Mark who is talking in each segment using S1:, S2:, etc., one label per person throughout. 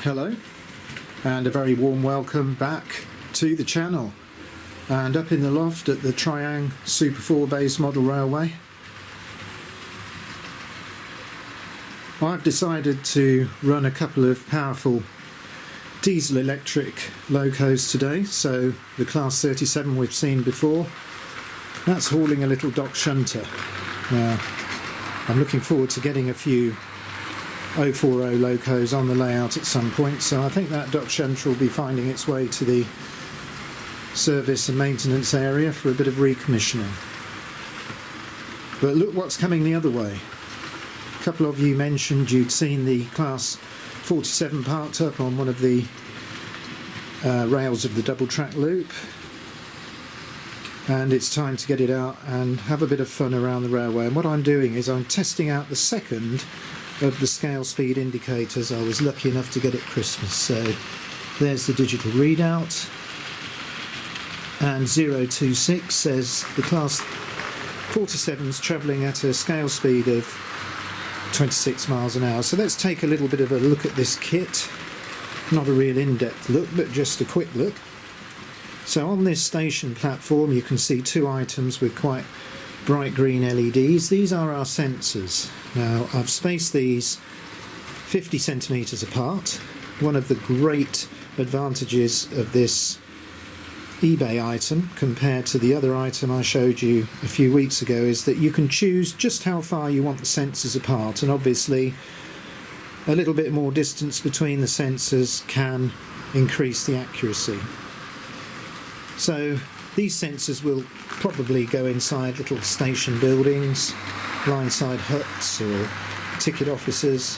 S1: Hello and a very warm welcome back to the channel, and up in the loft at the Triang Super 4 base model railway I've decided to run a couple of powerful diesel electric locos today. So the class 37 we've seen before, that's hauling a little dock shunter. Now I'm looking forward to getting a few 040 locos on the layout at some point, so I think that dock shunter will be finding its way to the service and maintenance area for a bit of recommissioning. But look what's coming the other way. A couple of you mentioned you'd seen the class 47 parked up on one of the rails of the double track loop, and it's time to get it out and have a bit of fun around the railway. And what I'm doing is I'm testing out the second of the scale speed indicators. I was lucky enough to get at Christmas. So there's the digital readout, and 026 says the class 47's travelling at a scale speed of 26 miles an hour. So let's take a little bit of a look at this kit. Not a real in-depth look, but just a quick look. So on this station platform you can see two items with quite bright green LEDs. These are our sensors. Now I've spaced these 50 centimetres apart. One of the great advantages of this eBay item compared to the other item I showed you a few weeks ago is that you can choose just how far you want the sensors apart, and obviously a little bit more distance between the sensors can increase the accuracy. So these sensors will probably go inside little station buildings, line-side huts or ticket offices.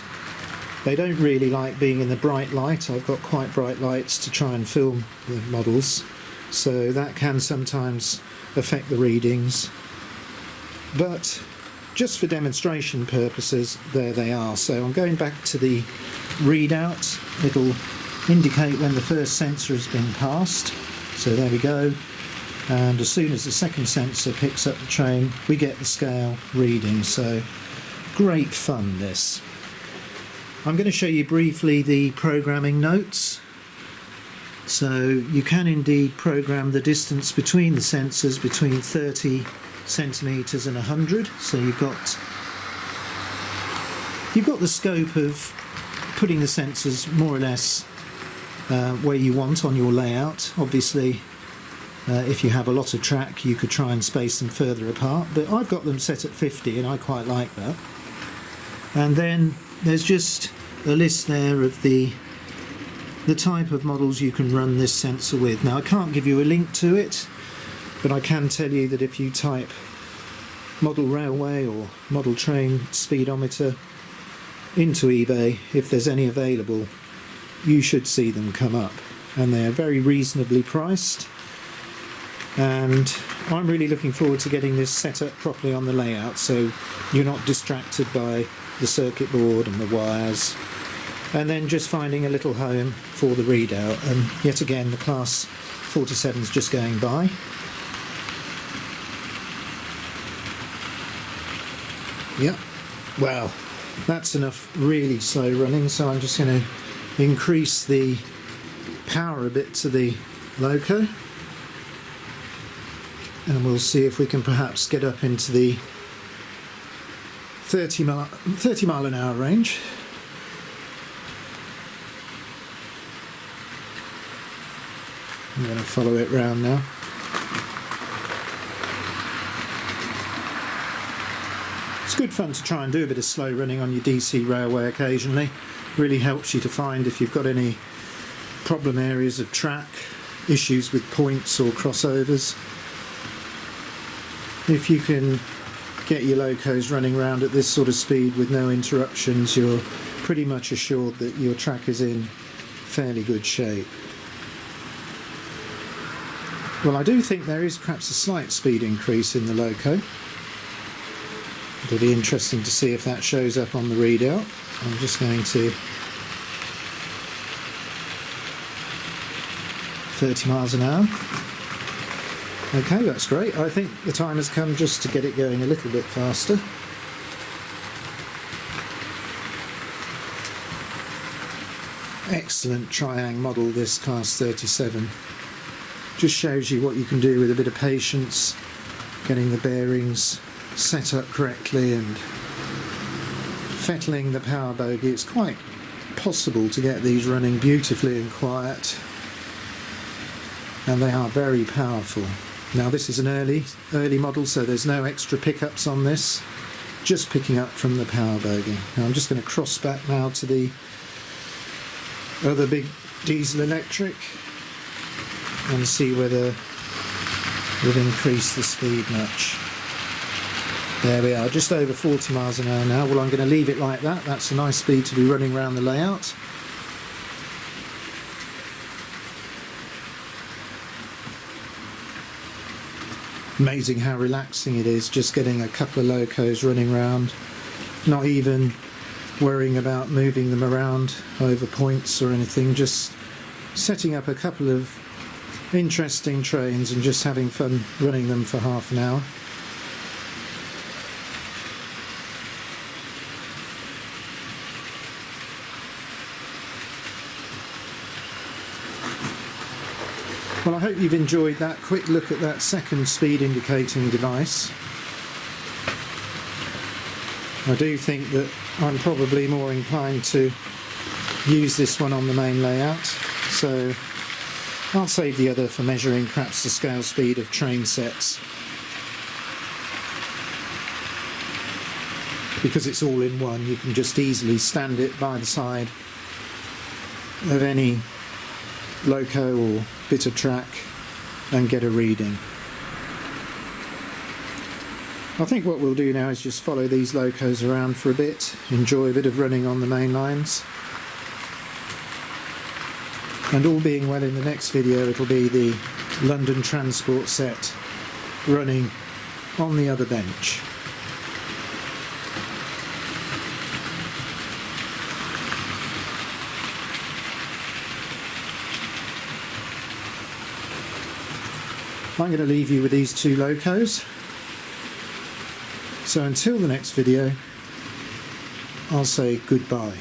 S1: They don't really like being in the bright light. I've got quite bright lights to try and film the models, so that can sometimes affect the readings. But just for demonstration purposes, there they are. So I'm going back to the readout. It'll indicate when the first sensor has been passed. So there we go. And as soon as the second sensor picks up the train, we get the scale reading. So great fun, this. I'm going to show you briefly the programming notes. So you can indeed program the distance between the sensors between 30 centimetres and 100. So you've got the scope of putting the sensors more or less where you want on your layout. Obviously if you have a lot of track you could try and space them further apart, but I've got them set at 50 and I quite like that. And then there's just a list there of the type of models you can run this sensor with. Now I can't give you a link to it, but I can tell you that if you type model railway or model train speedometer into eBay, if there's any available, you should see them come up, and they are very reasonably priced. And I'm really looking forward to getting this set up properly on the layout so you're not distracted by the circuit board and the wires, and then just finding a little home for the readout. And yet again the class 47's just going by. Yep, well that's enough really slow running, so I'm just going to increase the power a bit to the loco, and we'll see if we can perhaps get up into the 30 mile an hour range. I'm going to follow it round now. It's good fun to try and do a bit of slow running on your DC railway occasionally. Really helps you to find if you've got any problem areas of track, issues with points or crossovers. If you can get your locos running around at this sort of speed with no interruptions, you're pretty much assured that your track is in fairly good shape. Well, I do think there is perhaps a slight speed increase in the loco. It'll be interesting to see if that shows up on the readout. I'm just going to 30 miles an hour. Okay, that's great. I think the time has come just to get it going a little bit faster. Excellent triang model, this Class 37. Just shows you what you can do with a bit of patience, getting the bearings set up correctly and fettling the power bogey. It's quite possible to get these running beautifully and quiet, and they are very powerful. Now this is an early model, so there's no extra pickups on this, just picking up from the power bogey. Now I'm just going to cross back now to the other big diesel electric and see whether we've increased the speed much. There we are, just over 40 miles an hour now. Well, I'm going to leave it like that. That's a nice speed to be running around the layout. Amazing how relaxing it is, just getting a couple of locos running around, not even worrying about moving them around over points or anything, just setting up a couple of interesting trains and just having fun running them for half an hour. Well, I hope you've enjoyed that quick look at that second speed indicating device. I do think that I'm probably more inclined to use this one on the main layout, so I'll save the other for measuring perhaps the scale speed of train sets. Because it's all in one, you can just easily stand it by the side of any loco or bit of track and get a reading. I think what we'll do now is just follow these locos around for a bit, enjoy a bit of running on the main lines, and all being well, in the next video it'll be the London Transport set running on the other bench. I'm going to leave you with these two locos. So until the next video, I'll say goodbye.